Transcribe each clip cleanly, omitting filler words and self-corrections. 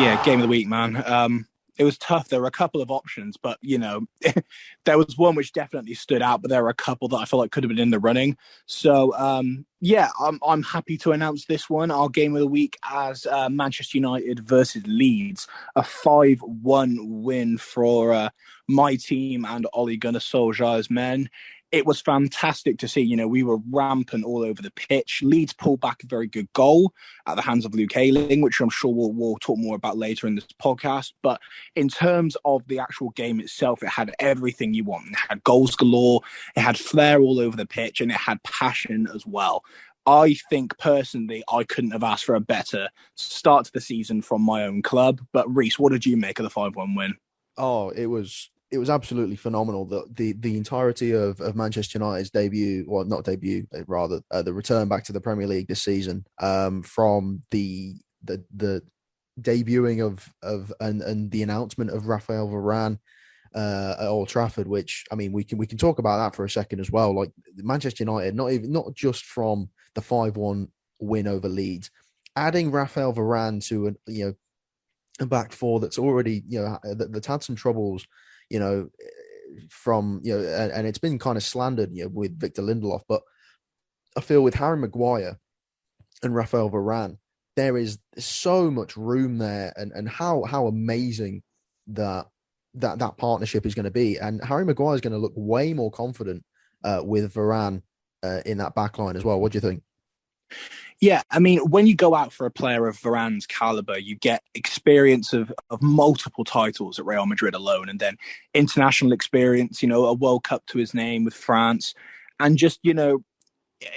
Yeah, game of the week, man. It was tough. There were a couple of options, but there was one which definitely stood out. But there were a couple that I felt like could have been in the running. So yeah, I'm happy to announce this one. Our game of the week as Manchester United versus Leeds, a 5-1 win for my team and Ole Gunnar Solskjaer's men. It was fantastic to see. We were rampant all over the pitch. Leeds pulled back a very good goal at the hands of Luke Ayling, which I'm sure we'll talk more about later in this podcast. But in terms of the actual game itself, it had everything you want. It had goals galore, it had flair all over the pitch, and it had passion as well. I think personally, I couldn't have asked for a better start to the season from my own club. But Reese, what did you make of the 5-1 win? Oh, it was absolutely phenomenal. The entirety of Manchester United's debut, well, not debut, rather the return back to the Premier League this season, from the debuting of and the announcement of Rafael Varane at Old Trafford, which, I mean, we can talk about that for a second as well. Like Manchester United, not just from the 5-1 win over Leeds, adding Rafael Varane to a back four that's already that's had some troubles, from and it's been kind of slandered with Victor Lindelof, but I feel with Harry Maguire and Rafael Varane, there is so much room there, and how amazing that partnership is going to be. And Harry Maguire is going to look way more confident with Varane in that back line as well. What do you think? Yeah, I mean, when you go out for a player of Varane's caliber, you get experience of multiple titles at Real Madrid alone, and then international experience, a World Cup to his name with France, and just,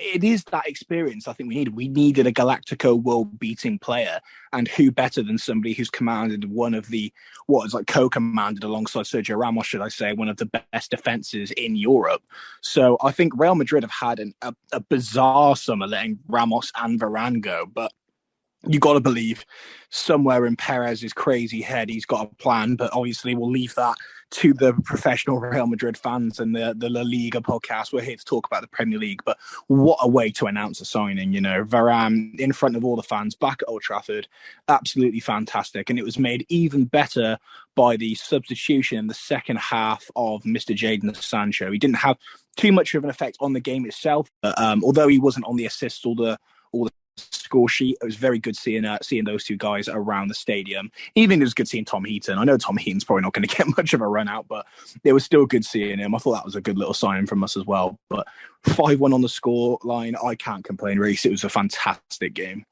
it is that experience I think we needed. We needed a Galactico world-beating player, and who better than somebody who's commanded one of the, what is like co-commanded alongside Sergio Ramos, should I say, one of the best defenses in Europe. So I think Real Madrid have had a bizarre summer letting Ramos and Varane go, but you got to believe somewhere in Perez's crazy head, he's got a plan, but obviously we'll leave that to the professional Real Madrid fans and the La Liga podcast. We're here to talk about the Premier League, but what a way to announce a signing, Varane in front of all the fans back at Old Trafford. Absolutely fantastic. And it was made even better by the substitution in the second half of Mr. Jadon Sancho. He didn't have too much of an effect on the game itself, but although he wasn't on the assists or the score sheet, it was very good seeing those two guys around the stadium. Even it was good seeing Tom Heaton. I know Tom Heaton's probably not going to get much of a run out, but it was still good seeing him. I thought that was a good little sign from us as well. But 5-1 on the score line, I can't complain, Reece. It was a fantastic game.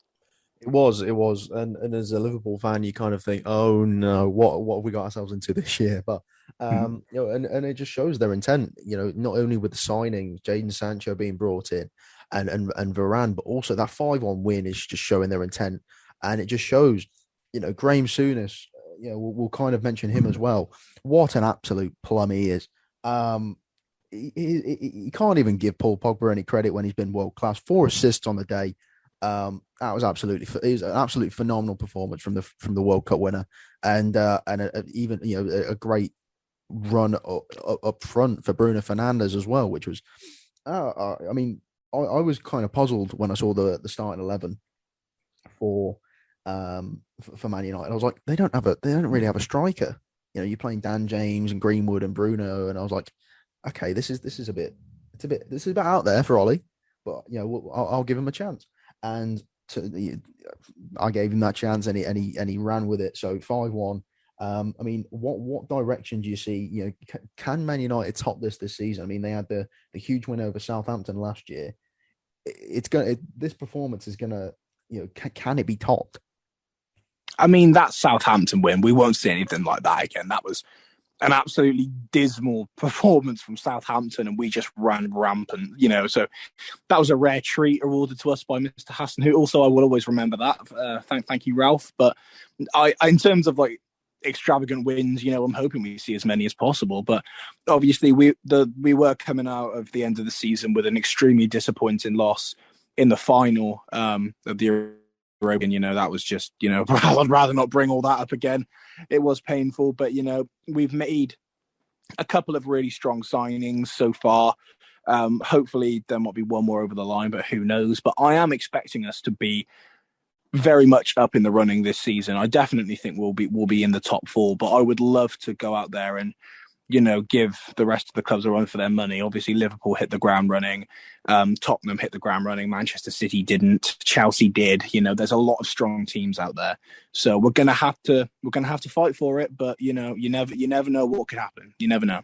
It was, and as a Liverpool fan, you kind of think, oh no, what have we got ourselves into this year? But and it just shows their intent. Not only with the signing, Jadon Sancho being brought in, and Varane, but also that 5-1 win is just showing their intent, and it just shows, Graham Souness. We'll kind of mention him as well. What an absolute plum he is. He can't even give Paul Pogba any credit when he's been world class. 4 assists on the day. That was it was an absolutely phenomenal performance from the World Cup winner, and even a great run up front for Bruno Fernandes as well, which was, I mean, I was kind of puzzled when I saw the starting 11 for Man United. I was like, they don't really have a striker. You're playing Dan James and Greenwood and Bruno, and I was like, okay, this is a bit out there for Ollie, but I'll give him a chance. And I gave him that chance, and he ran with it. So 5-1. I mean, what direction do you see? Can Man United top this season? I mean, they had the huge win over Southampton last year. This performance is gonna, can it be topped? I mean, that Southampton win, we won't see anything like that again. That was an absolutely dismal performance from Southampton, and we just ran rampant, So that was a rare treat awarded to us by Mr. Hassan, who also I will always remember that. Thank you, Ralph. But in terms of like extravagant wins, I'm hoping we see as many as possible. But obviously, we were coming out of the end of the season with an extremely disappointing loss in the final of the European. That was just, I'd rather not bring all that up again. It was painful, but we've made a couple of really strong signings so far. Hopefully there might be one more over the line, but who knows? But I am expecting us to be very much up in the running this season. I definitely think we'll be in the top four, but I would love to go out there and give the rest of the clubs a run for their money. Obviously, Liverpool hit the ground running, Tottenham hit the ground running, Manchester City didn't, Chelsea did. There's a lot of strong teams out there, so we're gonna have to fight for it. But you never know what could happen. You never know.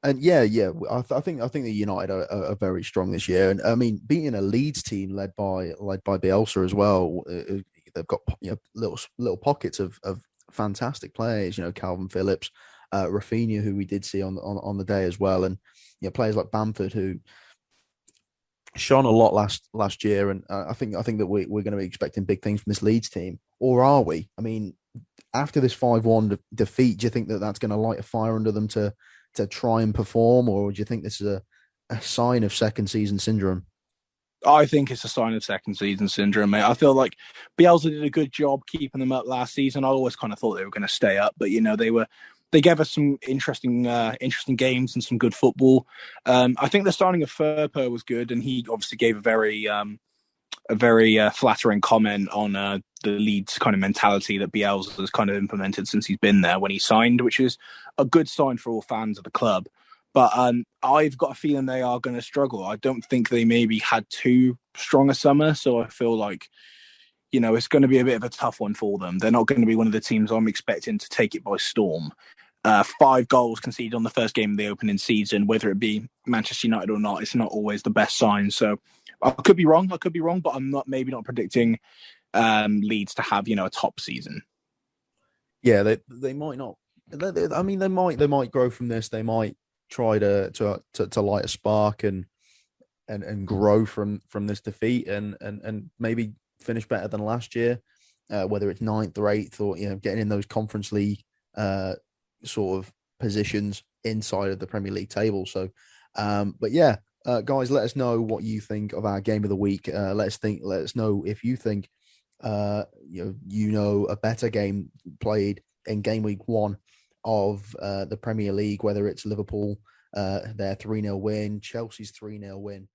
And I think that United are very strong this year, and I mean beating a Leeds team led by Bielsa as well. They've got little pockets of fantastic players. Calvin Phillips, Rafinha, who we did see on the day as well, and players like Bamford who shone a lot last year. And I think that we're going to be expecting big things from this Leeds team, or are we? I mean, after this 5-1 defeat, do you think that that's going to light a fire under them to try and perform, or do you think this is a sign of second season syndrome? I think it's a sign of second season syndrome, mate. I feel like Bielsa did a good job keeping them up last season. I always kind of thought they were going to stay up, but they gave us some interesting games and some good football. I think the signing of Firpo was good, and he obviously gave a very flattering comment on the Leeds kind of mentality that Bielsa has kind of implemented since he's been there when he signed, which is a good sign for all fans of the club. But I've got a feeling they are going to struggle. I don't think they maybe had too strong a summer, so I feel like it's going to be a bit of a tough one for them. They're not going to be one of the teams I'm expecting to take it by storm. 5 goals conceded on the first game of the opening season, whether it be Manchester United or not, it's not always the best sign. So I could be wrong, but I'm not predicting Leeds to have a top season. Yeah, they might not. I mean, they might grow from this. They might try to light a spark and grow from this defeat and maybe finish better than last year, whether it's 9th or 8th, or getting in those Conference League sort of positions inside of the Premier League table. So, but yeah, guys, let us know what you think of our game of the week. Let us know if you think a better game played in game week 1 of the Premier League, whether it's Liverpool, their 3-0 win, Chelsea's 3-0 win,